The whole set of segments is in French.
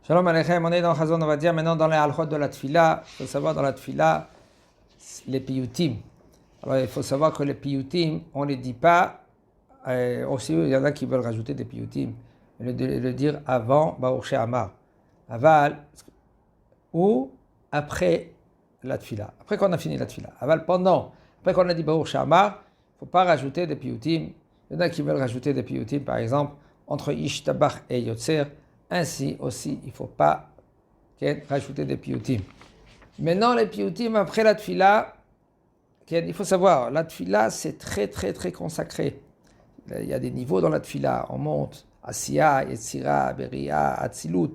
Shalom Aleichem, on est dans Chazon, on va dire maintenant dans les halachot de la tfila. Il faut savoir dans la tfila, les piyutim. Alors il faut savoir que les piyutim, on ne les dit pas, aussi il y en a qui veulent rajouter des piyutim, le dire avant Baruch She'amar. Aval, ou après la tfila. Après qu'on a fini la tfila. Aval, après qu'on a dit Baruch She'amar, il ne faut pas rajouter des piyutim. Il y en a qui veulent rajouter des piyutim, par exemple, entre Ish Tabach et Yotzer. Ainsi aussi, il ne faut pas rajouter des piyutim. Maintenant, les piyutim, après la tfila, il faut savoir, la tfila, c'est très, très, très consacré. Il y a des niveaux dans la tfila. On monte Asiya, Yetzira, Beria, Atzilut.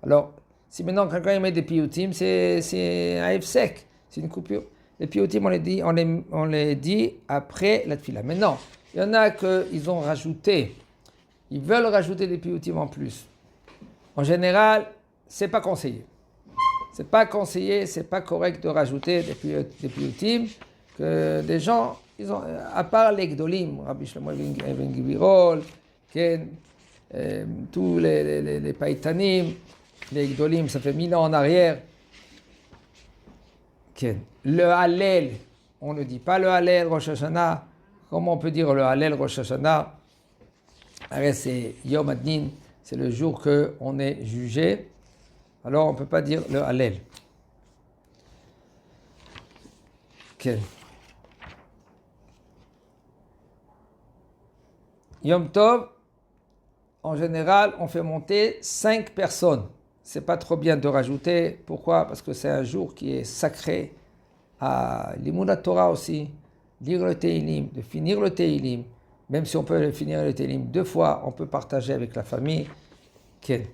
Alors, si maintenant quelqu'un met des piyutim, c'est un hefsek, c'est une coupure. Les piyutim, on les dit après la tfila. Maintenant, il y en a qu'ils ont rajouté, ils veulent rajouter des piyutim en plus. En général, c'est pas conseillé. C'est pas conseillé, c'est pas correct de rajouter des piyutim que des gens, ils ont, à part les gdolim, Rabbi Shlomo Even Gibirol, tous les païtanim, les gdolim, ça fait 1000 ans en arrière. Le Hallel, on ne dit pas le Hallel Rosh Hashanah. Comment on peut dire le Hallel Rosh Hashanah? C'est Yom Adnin. C'est le jour qu'on est jugé, alors on ne peut pas dire le Hallel. Okay. Yom Tov, en général, on fait monter 5 personnes. C'est pas trop bien de rajouter. Pourquoi? Parce que c'est un jour qui est sacré à l'Imouna Torah aussi, lire le Teilim, de finir le Teilim. Même si on peut finir le Teilim 2 fois, on peut partager avec la famille. Okay.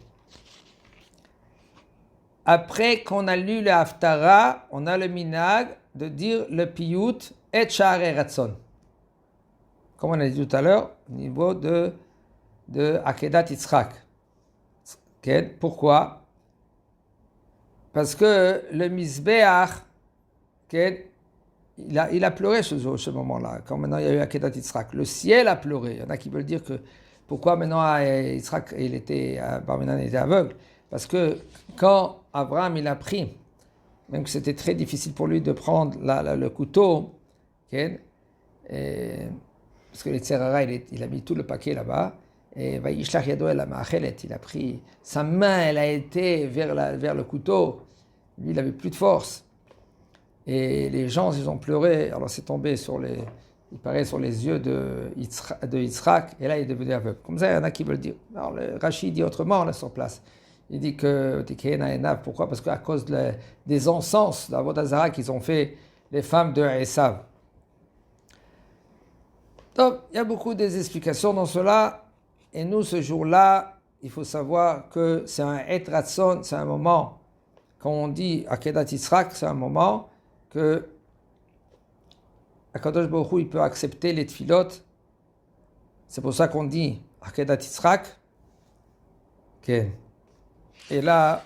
Après qu'on a lu le Haftara, on a le minag de dire le piyut et sha'arei ratzon. Comme on a dit tout à l'heure, au niveau de Akedat Yitzhak. Okay. Pourquoi? Parce que le Mizbeach, okay, il a pleuré ce moment-là, quand maintenant il y a eu Akedat Yitzhak. Le ciel a pleuré. Il y en a qui veulent dire que pourquoi maintenant Yitzhak il était aveugle? Parce que quand Abraham il a pris, même que c'était très difficile pour lui de prendre le couteau, okay, parce que les Tzerara il a mis tout le paquet là-bas, et Vayishlach Yado el Ma'achelet, il a pris, sa main elle a été vers le couteau, lui il avait plus de force. Et les gens, ils ont pleuré, alors c'est tombé sur les yeux de Yitzhak, et là il est devenu aveugle. Comme ça, il y en a qui veulent dire. Alors le Rashi dit autrement là sur place. Il dit que pourquoi? Parce qu'à cause des encens d'Avodah Zarah qu'ils ont fait les femmes de Esav. Donc, il y a beaucoup des explications dans cela, et nous, ce jour-là, il faut savoir que c'est un Et Ratzon, c'est un moment, quand on dit Akedat Yitzhak, c'est un moment que Akadosh Baruch Hu, il peut accepter les tfilot. C'est pour ça qu'on dit Akedat Yitzhak. Okay. Et là,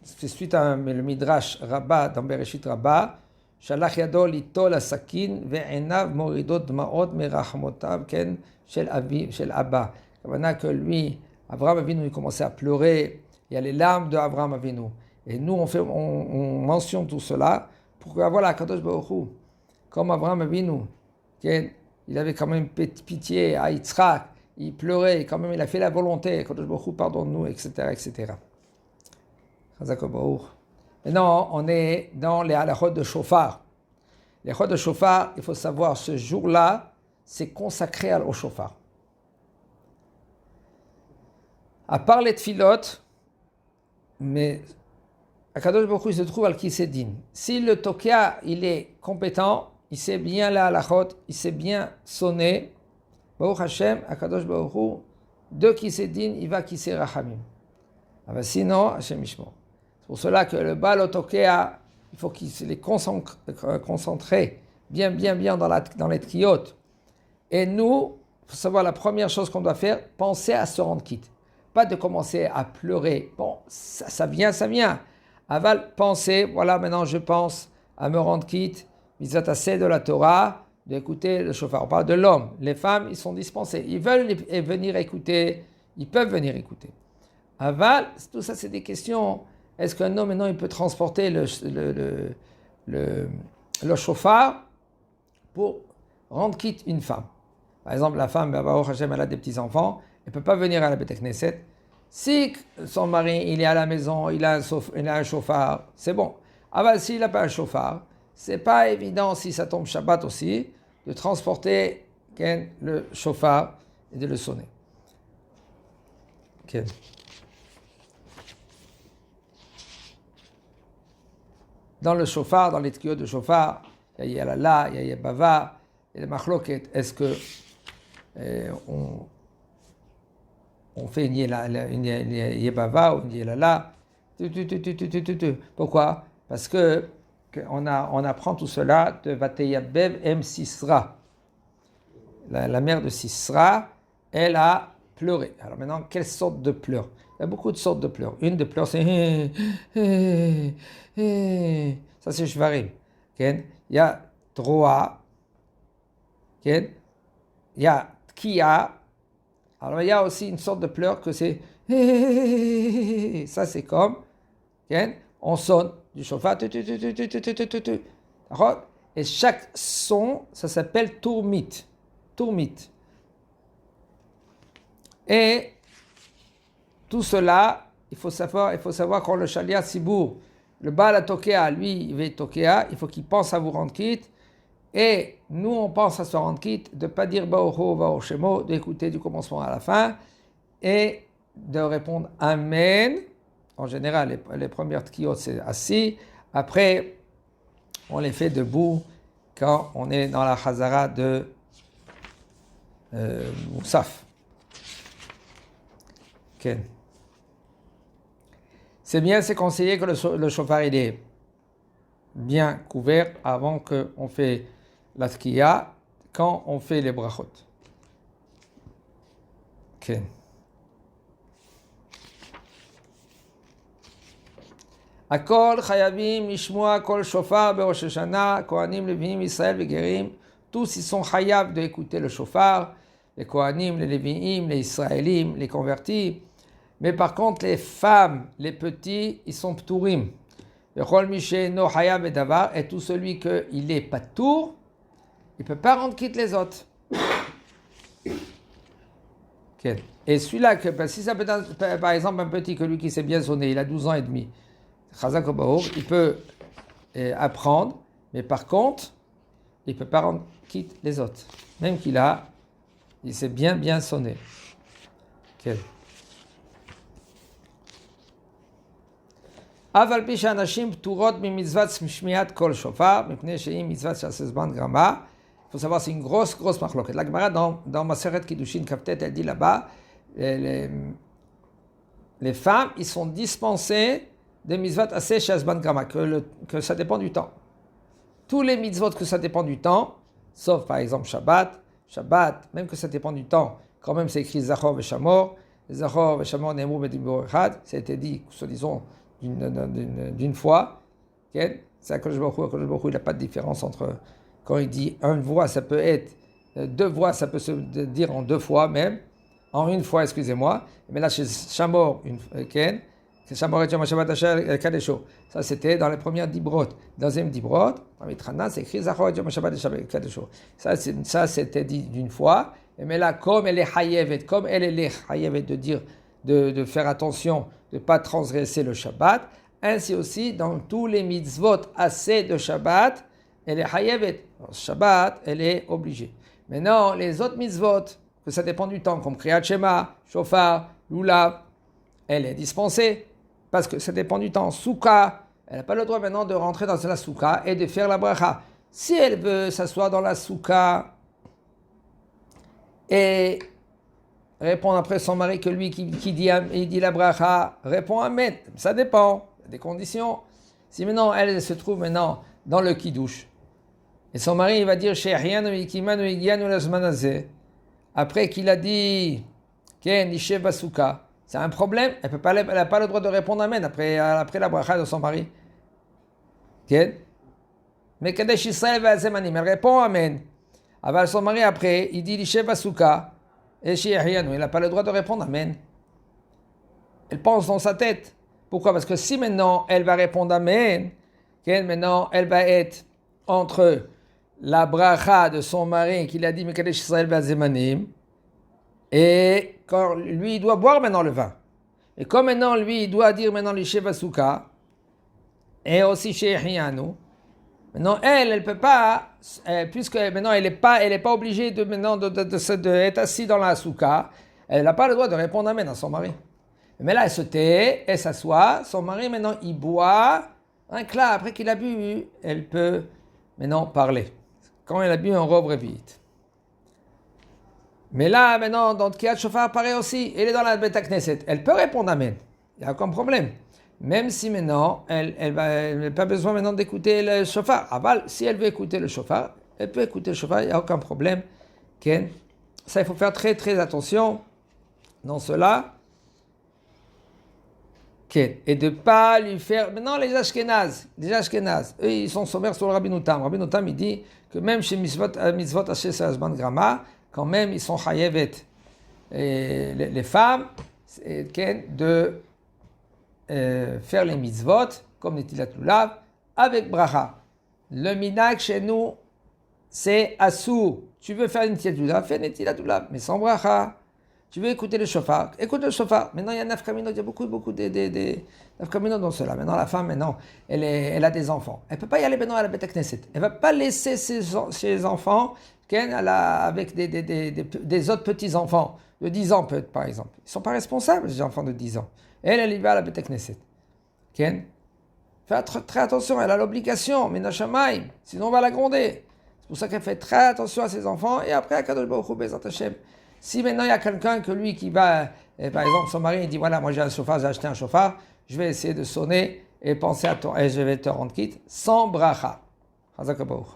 c'est suite à le Midrash Rabbah, dans Bereshit Rabbah, Shalach yado litol hasakin ve'enav moridot dma'ot merachmotav ken shel Abba. Quand que lui, Abraham Avinu, il commençait à pleurer, il y a les larmes de Abraham Avinu. Et nous, on mentionne tout cela pour que, voilà, Kadosh Baruch Hu, comme Abraham Avinu, il avait quand même pitié à Yitzhak, il pleurait, quand même il a fait la volonté, Kadosh Baruch Hu, pardonne-nous, etc., etc. Maintenant, on est dans les halachot de Shofar. Les halachot de Shofar, il faut savoir, ce jour-là, c'est consacré au Shofar. À part les tfilot, mais Akadosh Baruch Hu, il se trouve al Kisedin. Si le Tokia, il est compétent, il sait bien la halachot, il sait bien sonner, Baruch Hashem, Akadosh Baruch Hu, de Kisedin, il va Kisé Rachamim. Sinon, Hashem Ishmo. C'est pour cela que le Baal Tokea, il faut qu'il se les concentrer bien dans les triyot. Et nous, il faut savoir la première chose qu'on doit faire, penser à se rendre quitte. Pas de commencer à pleurer. Bon, ça vient. Aval, penser, voilà, maintenant je pense à me rendre quitte, mitzvot aseh de la Torah, d'écouter le shofar. On parle de l'homme. Les femmes, ils sont dispensés. Ils veulent venir écouter, ils peuvent venir écouter. Aval, tout ça c'est des questions. Est-ce qu'un homme maintenant il peut transporter le chauffard pour rendre quitte une femme? Par exemple, la femme, Baruch Hashem, elle a des petits-enfants, elle ne peut pas venir à la Beth Knesset. Si son mari il est à la maison, il a un chauffard, c'est bon. Aval, s'il n'a pas un chauffard, c'est pas évident si ça tombe Shabbat aussi, de transporter le chauffard et de le sonner. Okay. Dans le chauffard, dans les tkiyot de chauffard, il y a Yalala, il y a Yabava, il y a la Machloket. Est-ce que on fait une Yabava ou une Yalala? Pourquoi? Parce que on apprend tout cela de Vateyabev M. Sisra. La mère de Sisra, elle a pleuré. Alors maintenant, quelle sorte de pleurs? Il y a beaucoup de sortes de pleurs. Une de pleurs, c'est ça c'est Shvarim. Il y a Troa. Il y a Tkia. Alors il y a aussi une sorte de pleurs que c'est ça c'est comme on sonne du chauffard. Et chaque son, ça s'appelle tourmite. Tourmite. Et tout cela, il faut savoir quand le Shaliach Sibour, le Baal HaTokea, lui, il veut Tokea, il faut qu'il pense à vous rendre quitte. Et nous, on pense à se rendre quitte, de ne pas dire Baocho, Baochemo, d'écouter du commencement à la fin et de répondre Amen. En général, les premières tkiyot, c'est assis. Après, on les fait debout quand on est dans la Chazara de Moussaf. Okay. C'est conseillé que le chauffard il est bien couvert avant qu'on fait la tkiya, quand on fait les brachot. Ok. Akol chayavim ishmoa kol shofar berosh Hashanah, kohanim leviim Israël vegerim, tous ils sont chayav de écouter le shofar, les kohanim, les leviim, les israélim, les convertis. Mais par contre, les femmes, les petits, ils sont pturim. Et tout celui qu'il est patour, il ne peut pas rendre quitte les autres. Okay. Et celui-là, si ça peut être, par exemple, un petit, que lui qui s'est bien sonné, il a 12 ans et demi, il peut apprendre, mais par contre, il ne peut pas rendre quitte les autres. Même il s'est bien sonné. Okay. אבל פי שאנשים פטורות ממצוות שמיעת קול שופר, מפני שהיא מצוות שעשה זמן גרמה. Il faut savoir, c'est une grosse machloket. La Gemara, dans Maseret Kiddushin Kaftet, elle dit là-bas, les femmes, ils sont dispensées des mitzvot assez shazban grama, que ça dépend du temps. Tous les mitzvot que ça dépend du temps, sauf par exemple Shabbat, même que ça dépend du temps, quand même c'est écrit Zachor Veshamor, Zachor Veshamor Nehemou Bedibur Echad, ça a été dit, soi-disant, d'une fois. Okay? C'est Akadosh Baruch Hu, il n'a pas de différence entre, quand il dit une voix, ça peut être, deux voix, ça peut se dire en deux fois même, en une fois, excusez-moi. Mais là, chez Shamor, Shamor et Shabbat Asher Kadesho, ça c'était dans les premières dibrot. Deuxième dibrot, dans Mitrana, c'est écrit Zachor et Shabbat Asher Kadesho. Ça c'était dit d'une fois. Mais là, comme elle est hayevet, de dire, de faire attention, de ne pas transgresser le Shabbat, ainsi aussi dans tous les mitzvot assez de Shabbat, elle est hayevet. Shabbat, elle est obligée. Maintenant, les autres mitzvot, que ça dépend du temps, comme Kriyat Shema, Shofar, Lulav, elle est dispensée, parce que ça dépend du temps. Souka, elle n'a pas le droit maintenant de rentrer dans la souka et de faire la bracha. Si elle veut s'asseoir dans la souka et répondre après son mari que lui qui dit la bracha, répond Amen. Ça dépend, il y a des conditions. Si maintenant elle se trouve maintenant dans le kiddush, et son mari il va dire après qu'il a dit Ken Ishev Basuka, c'est un problème, elle n'a pas le droit de répondre Amen après la bracha de son mari. Ken mais Kadesh Israël Vazemanim, elle répond Amen. Avec son mari après, il dit Ishev Basuka. Et il n'a pas le droit de répondre Amen. elle pense dans sa tête. Pourquoi? Parce que si maintenant elle va répondre Amen, maintenant elle va être entre la bracha de son mari qu'il a dit Mekadesh Israël Bazemanim, et quand lui il doit boire maintenant le vin. Et comme maintenant lui il doit dire maintenant l'Ishev Asuka, et aussi chez Ehyanu, maintenant elle peut pas, puisque maintenant elle est pas obligée de maintenant de être assise dans la souka, elle n'a pas le droit de répondre Amen à son mari. Mais là elle se tait, elle s'assoit, son mari maintenant il boit, là après qu'il a bu, elle peut maintenant parler. Quand elle a bu un robe révite. Mais là maintenant dans le Kriyat Shofar pareil aussi, elle est dans la Bet HaKnesset, elle peut répondre Amen, il n'y a aucun problème. Même si maintenant, elle n'a pas besoin maintenant d'écouter le shofar. Aval, si elle veut écouter le shofar, elle peut écouter le shofar, il n'y a aucun problème. Ça, il faut faire très très attention dans cela. Et de ne pas lui faire... Maintenant, les Ashkénazes, eux, ils sont sommaires sur le Rabbi Tam. Rabbi Tam, il dit que même chez mitzvot Asher Sarasban Grama, quand même, ils sont chayevet, les femmes, de... faire les mitzvot, comme Netilat Lulav, avec bracha. Le minag chez nous, c'est assur. Tu veux faire une Netilat Lulav, fais Netilat Lulav, mais sans bracha. Tu veux écouter le shofar, écoute le shofar. Maintenant, il y a nafkaminot, il y a beaucoup de nafkaminot dans cela. Maintenant, la femme, elle a des enfants. Elle ne peut pas y aller maintenant à la Bet HaKnesset. Elle ne va pas laisser ses enfants avec des autres petits-enfants de 10 ans, par exemple. Ils ne sont pas responsables, les enfants de 10 ans. Elle y va à la Bet HaKnesset. Fais très attention, elle a l'obligation, mais Nashamayim, sinon on va la gronder. C'est pour ça qu'elle fait très attention à ses enfants, et après, à Kadosh Baruch Hu Bezat Hashem. Si maintenant il y a quelqu'un que lui qui va, par exemple son mari, il dit voilà, moi j'ai un chauffard, j'ai acheté un chauffard, je vais essayer de sonner et penser à toi, et je vais te rendre quitte, sans bracha. Chazak Baruch.